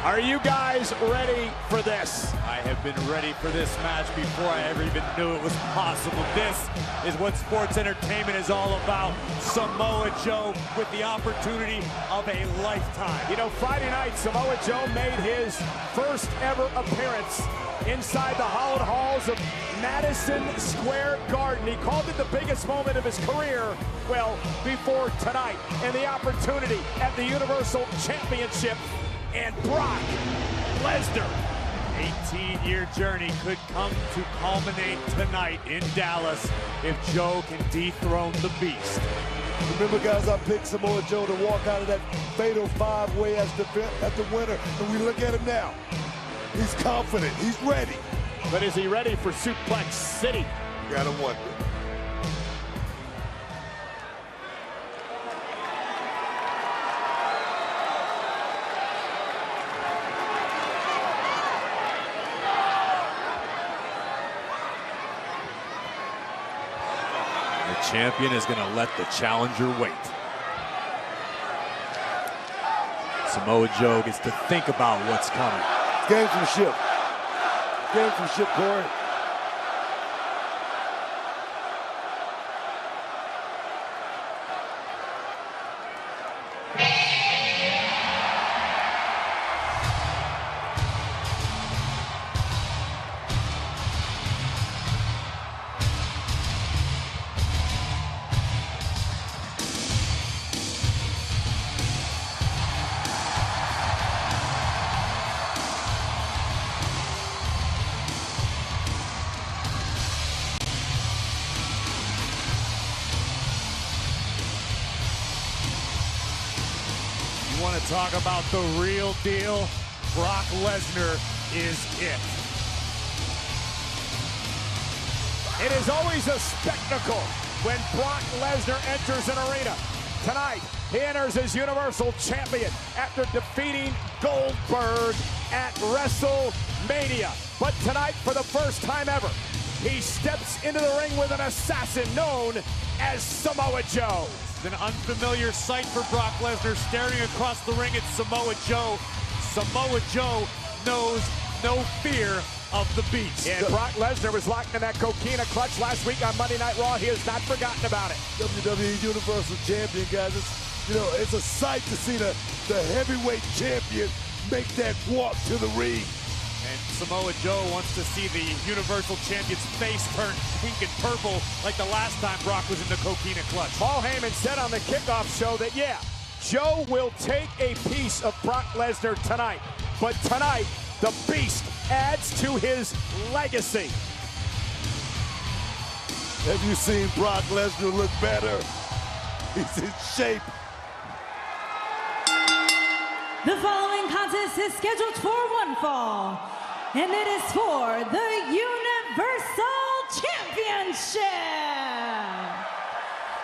Are you guys ready for this? I have been ready for this match before I ever even knew it was possible. This is what sports entertainment is all about. Samoa Joe with the opportunity of a lifetime. You know, Friday night, Samoa Joe made his first ever appearance inside the hallowed halls of Madison Square Garden. He called it the biggest moment of his career, well, before tonight, and the opportunity at the Universal Championship. And Brock Lesnar. 18-year journey could come to culminate tonight in Dallas if Joe can dethrone the Beast. Remember, guys, I picked Samoa Joe to walk out of that fatal five-way as the winner, and we look at him now. He's confident. He's ready. But is he ready for Suplex City? Gotta wonder. The champion is going to let the challenger wait. Samoa Joe gets to think about what's coming. Gamesmanship. Gamesmanship, Corey. You want to talk about the real deal? Brock Lesnar is it. It is always a spectacle when Brock Lesnar enters an arena. Tonight, he enters as Universal Champion after defeating Goldberg at WrestleMania. But tonight, for the first time ever, he steps into the ring with an assassin known as Samoa Joe. It's an unfamiliar sight for Brock Lesnar, staring across the ring at Samoa Joe. Samoa Joe knows no fear of the Beast. And Brock Lesnar was locked in that coquina clutch last week on Monday Night Raw. He has not forgotten about it. WWE Universal Champion, guys. It's a sight to see the heavyweight champion make that walk to the ring. And Samoa Joe wants to see the Universal Champion's face turn pink and purple like the last time Brock was in the coquina clutch. Paul Heyman said on the kickoff show that, yeah, Joe will take a piece of Brock Lesnar tonight. But tonight, the Beast adds to his legacy. Have you seen Brock Lesnar look better? He's in shape. The following contest is scheduled for one fall, and it is for the Universal Championship.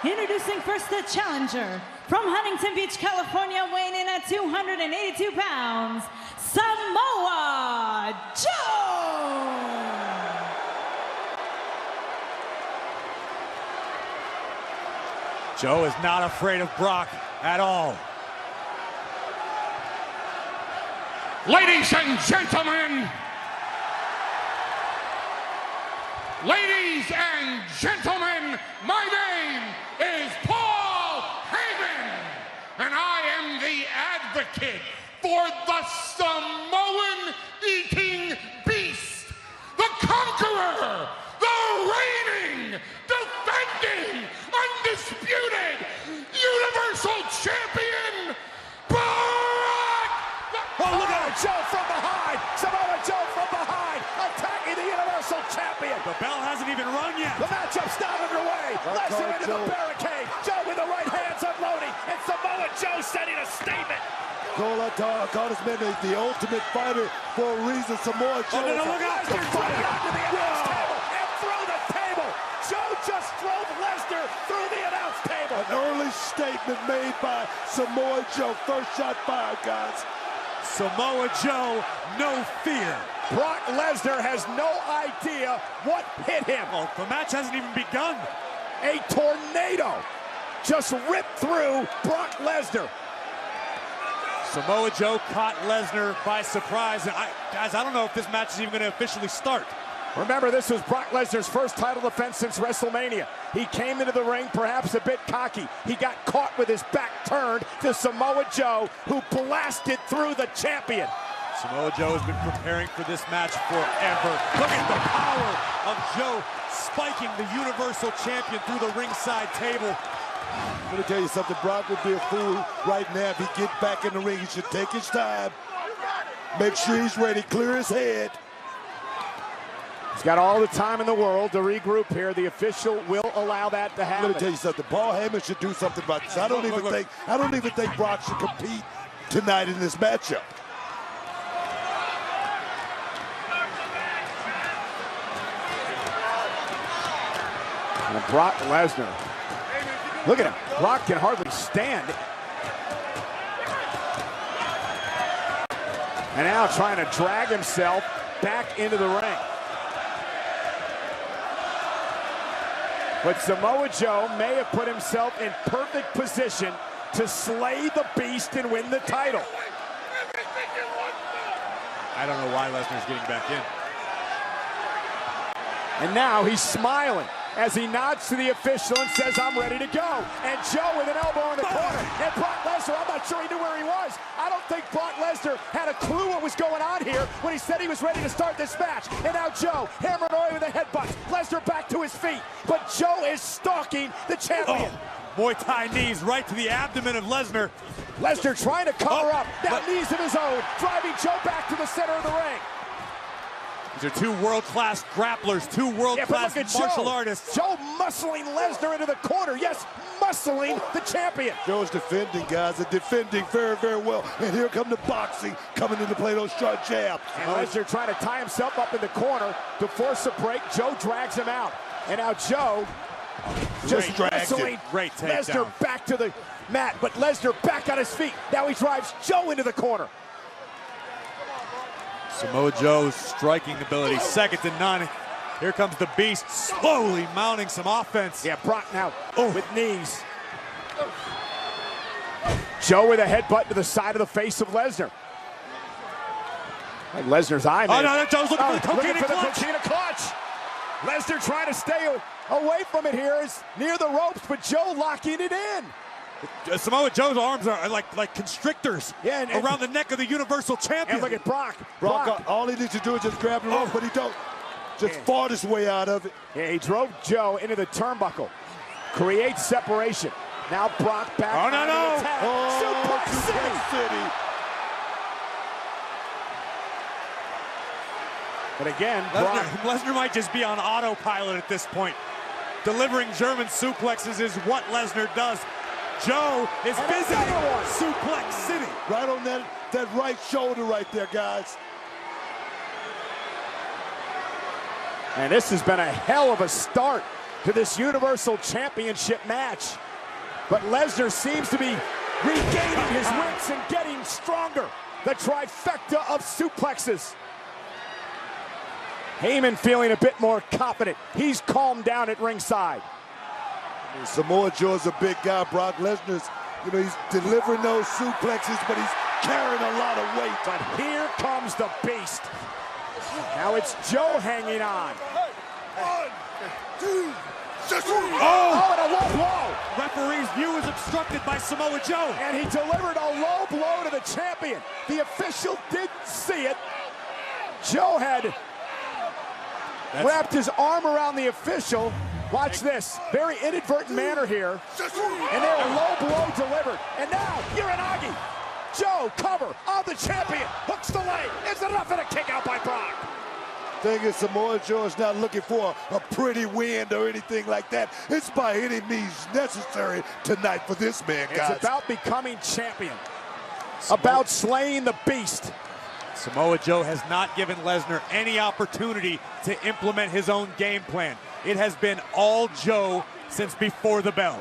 Introducing first the challenger from Huntington Beach, California, weighing in at 282 pounds, Samoa Joe. Joe is not afraid of Brock at all. Ladies and gentlemen, my name is Paul Heyman, and I am the advocate for the Samoan eating beast, the conqueror, the reigning, defending, undisputed Universal Champion, Oh, look at Joe from behind! Samoa Joe from behind, attacking the Universal Champion! The bell hasn't even rung yet. The matchup's not underway! Lesnar into the barricade! Joe with the right hands unloading, and Samoa Joe sending a statement! Cole, I call this man the ultimate fighter for a reason. Samoa Joe. Oh, no, look out! Lesnar fighting onto the announce table and through the table! Joe just drove Lesnar through the announce table! An early statement made by Samoa Joe. First shot fired, guys. Samoa Joe, no fear. Brock Lesnar has no idea what hit him. Well, the match hasn't even begun. A tornado just ripped through Brock Lesnar. Samoa Joe caught Lesnar by surprise. And guys, I don't know if this match is even going to officially start. Remember, this was Brock Lesnar's first title defense since WrestleMania. He came into the ring perhaps a bit cocky. He got caught with his back turned to Samoa Joe, who blasted through the champion. Samoa Joe has been preparing for this match forever. Look at the power of Joe spiking the Universal Champion through the ringside table. Let me tell you something, Brock would be a fool right now if he get back in the ring. He should take his time, make sure he's ready, clear his head. He's got all the time in the world to regroup here. The official will allow that to happen. Let me tell you something, Paul Heyman should do something about this. I don't even think Brock should compete tonight in this matchup. And Brock Lesnar. Look at him. Brock can hardly stand. And now trying to drag himself back into the ring. But Samoa Joe may have put himself in perfect position to slay the beast and win the title. I don't know why Lesnar's getting back in. And now he's smiling as he nods to the official and says, I'm ready to go. And Joe with an elbow in the corner. And Brock Lesnar, I'm not sure he knew where he was. I don't think Brock Lesnar had a clue what was going on here when he said he was ready to start this match. And now Joe hammering away with a headbutt. Lesnar back to his feet. But Joe is stalking the champion. Muay Thai knees right to the abdomen of Lesnar. Lesnar trying to cover up. Now knees of his own, driving Joe back to the center of the ring. These are two world-class grapplers, two world-class martial artists. Joe muscling Lesnar into the corner. Yes, muscling the champion. Joe's defending, guys, and defending very, very well. And here come the boxing coming into play, those sharp jabs. And Lesnar trying to tie himself up in the corner to force a break. Joe drags him out. And now Joe just wrestling Lesnar back to the mat. But Lesnar back on his feet. Now he drives Joe into the corner. Samoa Joe's striking ability, second to none. Here comes the Beast, slowly mounting some offense. Yeah, Brock now with knees. Joe with a headbutt to the side of the face of Lesnar. And Lesnar's eye. Oh, no, Joe's looking for the coquina clutch. Lesnar trying to stay away from it here. Is near the ropes, but Joe locking it in. Samoa Joe's arms are like constrictors around the neck of the Universal Champion. And look at Brock. Brock, all he needs to do is just grab the rope, but he don't. Just fought his way out of it. Yeah, he drove Joe into the turnbuckle. Creates separation. Now Brock back. Oh, no. Suplex City. But again, Lesnar might just be on autopilot at this point. Delivering German suplexes is what Lesnar does. Joe is visiting Suplex City. Right on that right shoulder right there, guys. And this has been a hell of a start to this Universal Championship match. But Lesnar seems to be regaining his wits and getting stronger. The trifecta of suplexes. Heyman feeling a bit more confident. He's calmed down at ringside. Samoa Joe's a big guy. Brock Lesnar's, he's delivering those suplexes, but he's carrying a lot of weight. But here comes the Beast. Now it's Joe hanging on. 1, 2, 3. Oh, and a low blow. Referee's view is obstructed by Samoa Joe. And he delivered a low blow to the champion. The official didn't see it. Joe had wrapped his arm around the official. Watch this, very inadvertent manner here. And there, a low blow delivered. And now, Uranagi. Joe, cover on the champion. Hooks the leg. It's enough and a kick out by Brock. Thing is, Samoa Joe is not looking for a pretty win or anything like that. It's by any means necessary tonight for this man, guys. It's about becoming champion. About slaying the Beast. Samoa Joe has not given Lesnar any opportunity to implement his own game plan. It has been all Joe since before the bell.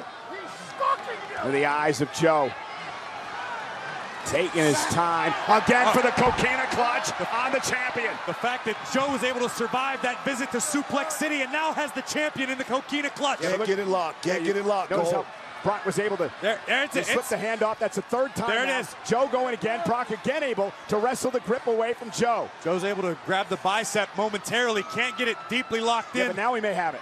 With the eyes of Joe. Taking his time again for the coquina clutch on the champion. The fact that Joe was able to survive that visit to Suplex City and now has the champion in the coquina clutch. Can't get it locked. Can't get it locked, Cole. Brock was able to slip the hand off. That's the third time. There it now. is. Joe going again. Brock again able to wrestle the grip away from Joe. Joe's able to grab the bicep momentarily. Can't get it deeply locked in. But now he may have it.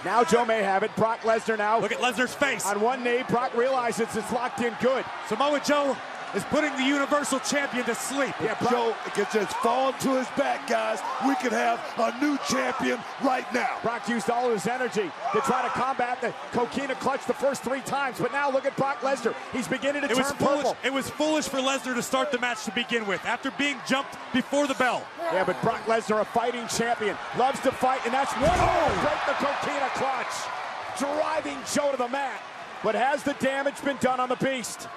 Now Joe may have it. Brock Lesnar now. Look at Lesnar's face. On one knee, Brock realizes it's locked in good. Samoa Joe is putting the Universal Champion to sleep. Yeah, Joe can just fall to his back, guys. We could have a new champion right now. Brock used all his energy to try to combat the coquina clutch the first 3 times, but now look at Brock Lesnar. He's beginning to turn purple. It was foolish for Lesnar to start the match to begin with, after being jumped before the bell. Yeah, but Brock Lesnar, a fighting champion, loves to fight, and that's one to break the coquina clutch, driving Joe to the mat. But has the damage been done on the Beast?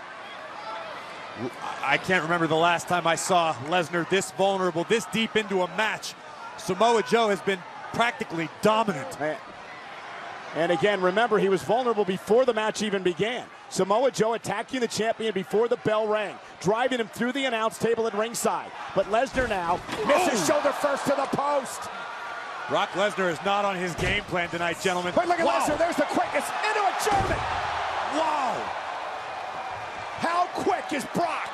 I can't remember the last time I saw Lesnar this vulnerable, this deep into a match. Samoa Joe has been practically dominant. And again, remember, he was vulnerable before the match even began. Samoa Joe attacking the champion before the bell rang, driving him through the announce table at ringside. But Lesnar now misses shoulder first to the post. Brock Lesnar is not on his game plan tonight, gentlemen. But look at Lesnar, there's the quickest into a German. Wow. How quick is Brock?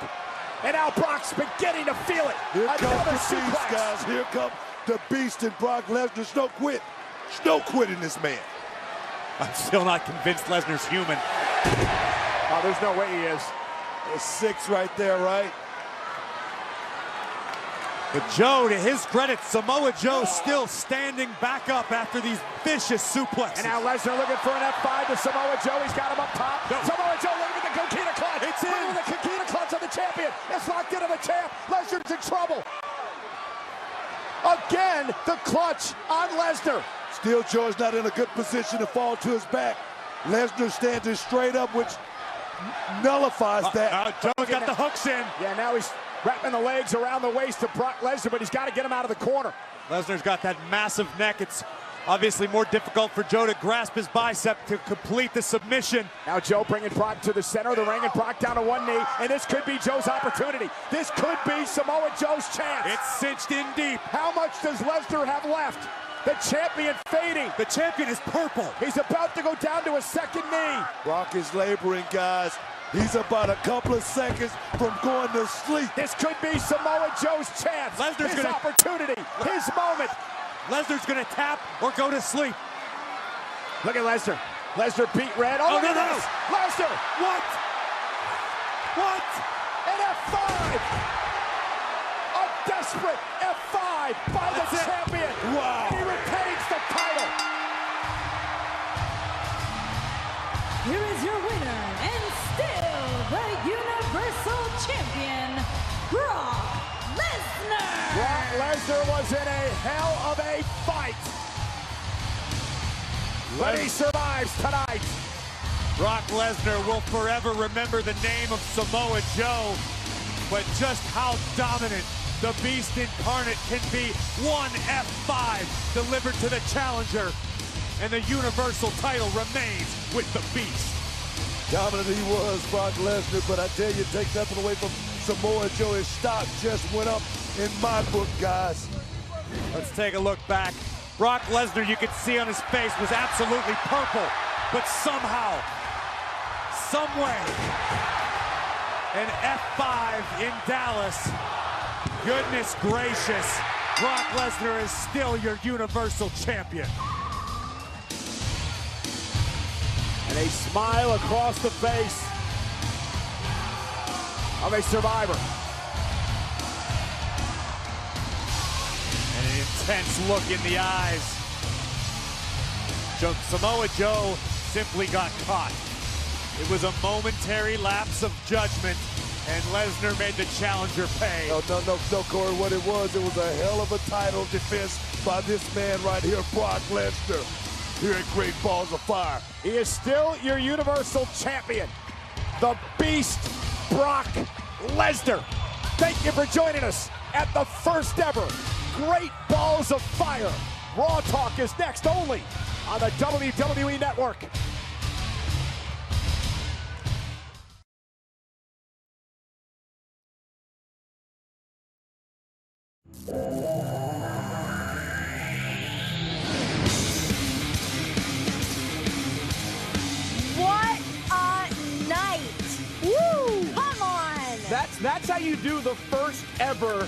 And now Brock's beginning to feel it. Here Another comes the suplex. Beast, guys. Here come the Beast and Brock Lesnar. There's no quit. There's no quitting this man. I'm still not convinced Lesnar's human. Oh, there's no way he is. There's 6 right there, right? But Joe, to his credit, Samoa Joe still standing back up after these vicious suplexes. And now Lesnar looking for an F5 to Samoa Joe. He's got him up top. No. Samoa Joe looking at the coquina clutch. It's in. Look at the coquina clutch on the champion. It's locked into the champ. Lesnar's in trouble. Again, the clutch on Lesnar. Still, Joe's not in a good position to fall to his back. Lesnar standing straight up, which nullifies that. Joe's got the hooks in. Yeah, now he's wrapping the legs around the waist of Brock Lesnar, but he's got to get him out of the corner. Lesnar's got that massive neck. It's obviously more difficult for Joe to grasp his bicep to complete the submission. Now Joe bringing Brock to the center of the ring and Brock down to one knee, and this could be Joe's opportunity. This could be Samoa Joe's chance. It's cinched in deep. How much does Lesnar have left? The champion fading. The champion is purple. He's about to go down to a second knee. Brock is laboring, guys. He's about a couple of seconds from going to sleep. This could be Samoa Joe's chance. Lesnar's his opportunity, his moment. Lesnar's gonna tap or go to sleep. Look at Lesnar. Lesnar beat red. Oh, look at this. Lesnar. What? What? An F5. A desperate F5 by the champion. Wow. And he retains the title. Here is your winner and still the Universal Champion, Brock Lesnar. Brock Lesnar was in a hell of a fight, but he survives tonight. Brock Lesnar will forever remember the name of Samoa Joe, but just how dominant the Beast incarnate can be. One F5 delivered to the challenger, and the Universal title remains with the Beast. Dominant he was, Brock Lesnar, but I tell you, take nothing away from Samoa Joe. His stock just went up in my book, guys. Let's take a look back. Brock Lesnar, you could see on his face, was absolutely purple, but somehow, someway, an F5 in Dallas. Goodness gracious, Brock Lesnar is still your Universal Champion. And a smile across the face of a survivor. And an intense look in the eyes. Samoa Joe simply got caught. It was a momentary lapse of judgment, and Lesnar made the challenger pay. No, Corey, what it was a hell of a title defense by this man right here, Brock Lesnar, here at Great Balls of Fire. He is still your Universal Champion, the Beast, Brock Lesnar. Thank you for joining us at the first ever Great Balls of Fire. Raw Talk is next only on the WWE Network. What a do the first ever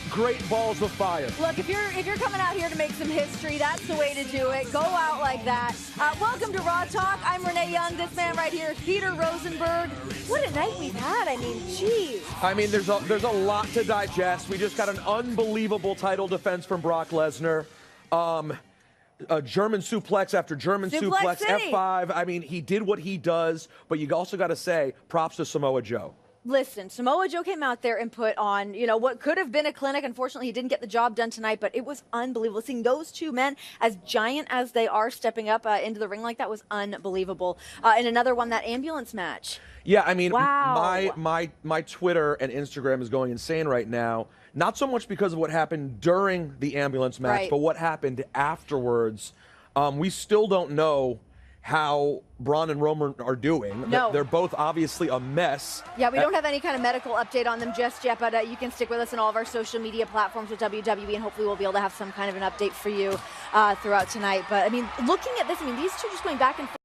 Great Balls of Fire. Look, if you're coming out here to make some history, that's the way to do it. Go out like that. Welcome to Raw Talk. I'm Renee Young. This man right here is Peter Rosenberg. What a night we've had. I mean, geez. I mean, there's a lot to digest. We just got an unbelievable title defense from Brock Lesnar. A German suplex after German suplex, City. F5. I mean, he did what he does, but you also got to say props to Samoa Joe. Listen, Samoa Joe came out there and put on, what could have been a clinic. Unfortunately, he didn't get the job done tonight, but it was unbelievable. Seeing those two men, as giant as they are, stepping up into the ring like that was unbelievable. And another one, that ambulance match. Yeah, I mean, wow. my Twitter and Instagram is going insane right now. Not so much because of what happened during the ambulance match, right, but what happened afterwards. We still don't know how Braun and Roman are doing. No. They're both obviously a mess. Yeah, we don't have any kind of medical update on them just yet, but you can stick with us on all of our social media platforms with WWE, and hopefully we'll be able to have some kind of an update for you throughout tonight. But, I mean, looking at this, I mean, these two just going back and forth.